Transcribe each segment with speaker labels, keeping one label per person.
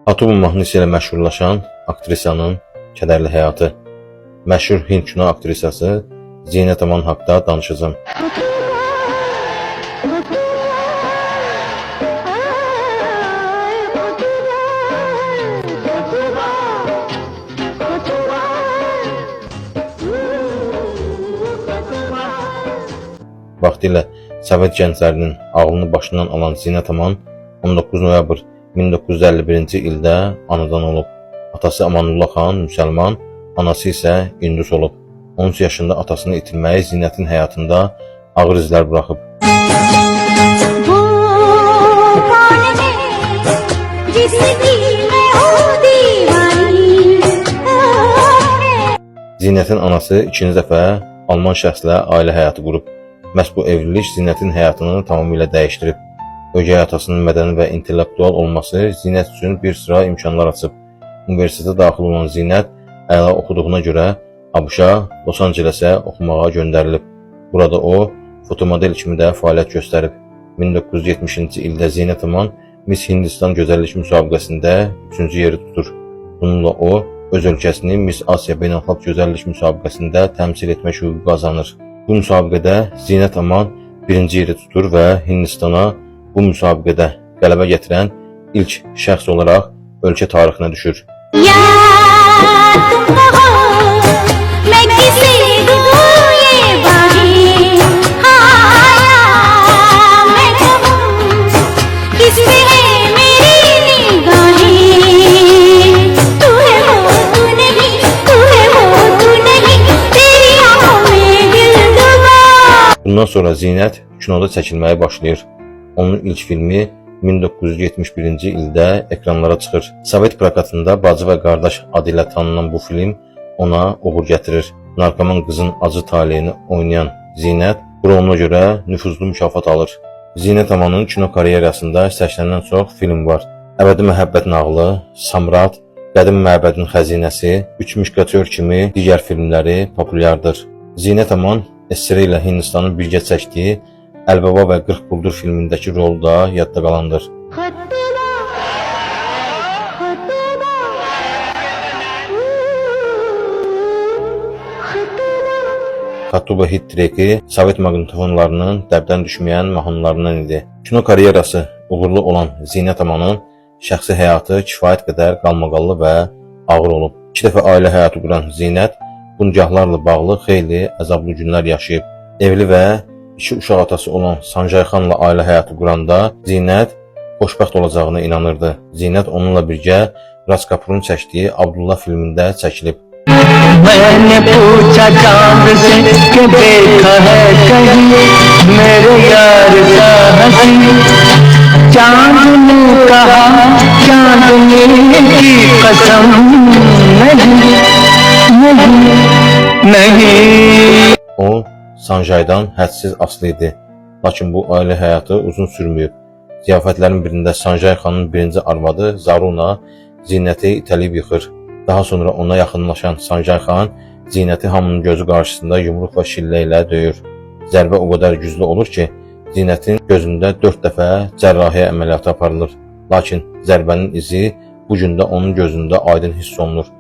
Speaker 1: Atubu mahnısı ilə məşhurlaşan aktrisanın kədərli həyatı. Məşhur Hind kino aktrisası Zinət Aman haqda danışacağım. Vaxtilə Sovet gənclərinin ağlını başından alan Zinət Aman 19 noyabr 1951-ci ildə anadan olub. Atası Amanullah xan müsəlman, anası isə indus olub. 13 yaşında atasını itirməyi Zinətin həyatında ağır izlər bıraxıb. Zinətin anası ikinci dəfə Alman şəxslə ailə həyatı qurub. Məhz bu evlilik Zinətin həyatını tamamilə dəyişdirib. Ögey atasının mədəni və intellektual olması Zinət üçün bir sıra imkanlar açıb. Universitetə daxil olan Zinət əla oxuduğuna görə ABŞ-a, Los Ancelesə oxumağa göndərilib. Burada o, fotomodel kimi də fəaliyyət göstərib. 1970-ci ildə Zinət Aman Miss Hindistan gözəllik müsabiqəsində 3-cü yeri tutur. Bununla o, öz ölkəsini Miss Asiya beynəlxalq gözəllik müsabiqəsində təmsil etmək hüququ qazanır. Bu müsabiqədə Zinət Aman 1-ci yeri tutur və Hindistana bu müsabiqədə qələbə gətirən ilk şəxs olaraq ölkə tarixinə düşür. Bundan sonra Zinət kinoda çəkilməyə başlayır. Onun ilk filmi 1971-ci ildə ekranlara çıxır. Sovet prokatında Bacı və Qardaş adı ilə tanınan bu film ona uğur gətirir. Narkoman qızın acı taleyini oynayan Zinət bu roluna görə nüfuzlu mükafat alır. Zinət Amanın kino karyerasında 80-dən çox film var. Əbədi məhəbbət nağılı, Samrat, Qədim məbədin xəzinəsi, Üç müşketyor kimi digər filmləri populyardır. Zinət Aman SSR ilə Hindistanın birgə çəkdiyi Əlbaba və 40 Quldur filmindəki rolu da yadda qalandır. Khatuba hit treki Sovet maqnitofonlarının dəbdən düşməyən mahnılarından idi. Kino karyerası uğurlu olan Zinət Amanın şəxsi həyatı kifayət qədər qalmaqallı və ağır olub. 2 dəfə ailə həyatı quran Zinət bu nigahlarla bağlı xeyli əzablı günlər yaşayıb. Evli və 2 uşaq atası olan Sanjay xanla ailə həyatı quranda Zinət xoşbəxt olacağına inanırdı. Zinət onunla birgə Raj Kapoorun çəkdiyi Abdullah filmində çəkilib.
Speaker 2: मैंने पूछा चांद से कि देखा है कहीं मेरे यार का हंसी चांद ने कहा चांदनी की कसम नहीं
Speaker 1: O Sanjaydan hədsiz aslı idi. Lakin bu ailə həyatı uzun sürməyib. Ziyafətlərin birində Sanjay xanın birinci arvadı Zaruna Zinəti itəliyib yıxır. Daha sonra ona yaxınlaşan Sanjay xan Zinəti hamının gözü qarşısında yumruq və şillə ilə döyür. Zərbə o qədər güclü olur ki, Zinətin gözündə 4 dəfə cərrahiyyə əməliyyatı aparılır. Lakin zərbənin izi bu gün də onun gözündə aydın hiss olunur.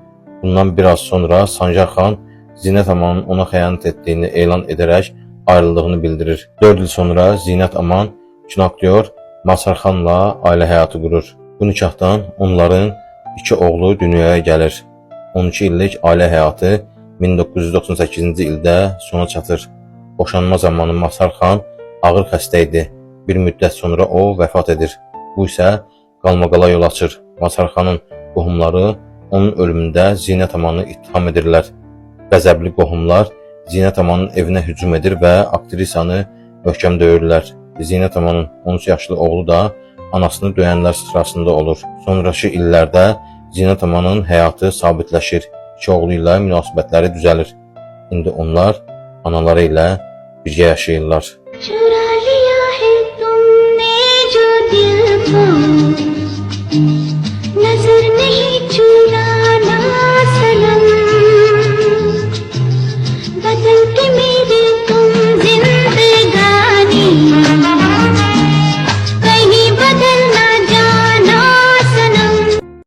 Speaker 1: Bundan biraz sonra Sanjay xan Zinət Amanın ona xəyanət etdiyini elan edərək ayrıldığını bildirir. 4 il sonra Zinət Aman kino aktyor Masar xanla ailə həyatı qurur. Bu nikahdan onların 2 oğlu dünyaya gəlir. 12 illik ailə həyatı 1998-ci ildə sona çatır. Boşanma zamanı Masar xan ağır xəstə idi. Bir müddət sonra o vəfat edir. Bu isə qalmaqala yol açır. Masar xanın qohumları onun ölümündə Zinət Amanı ittiham edirlər. Qəzəbli qohumlar Zinət Amanın evinə hücum edir və aktrisanı möhkəm döyürlər. Zinət Amanın 13 yaşlı oğlu da anasını döyənlər sırasında olur. Sonrakı illərdə Zinət Amanın həyatı sabitləşir. 2 oğlu ilə münasibətləri düzəlir. İndi onlar anaları ilə birgə yaşayırlar.
Speaker 3: नजर नहीं छू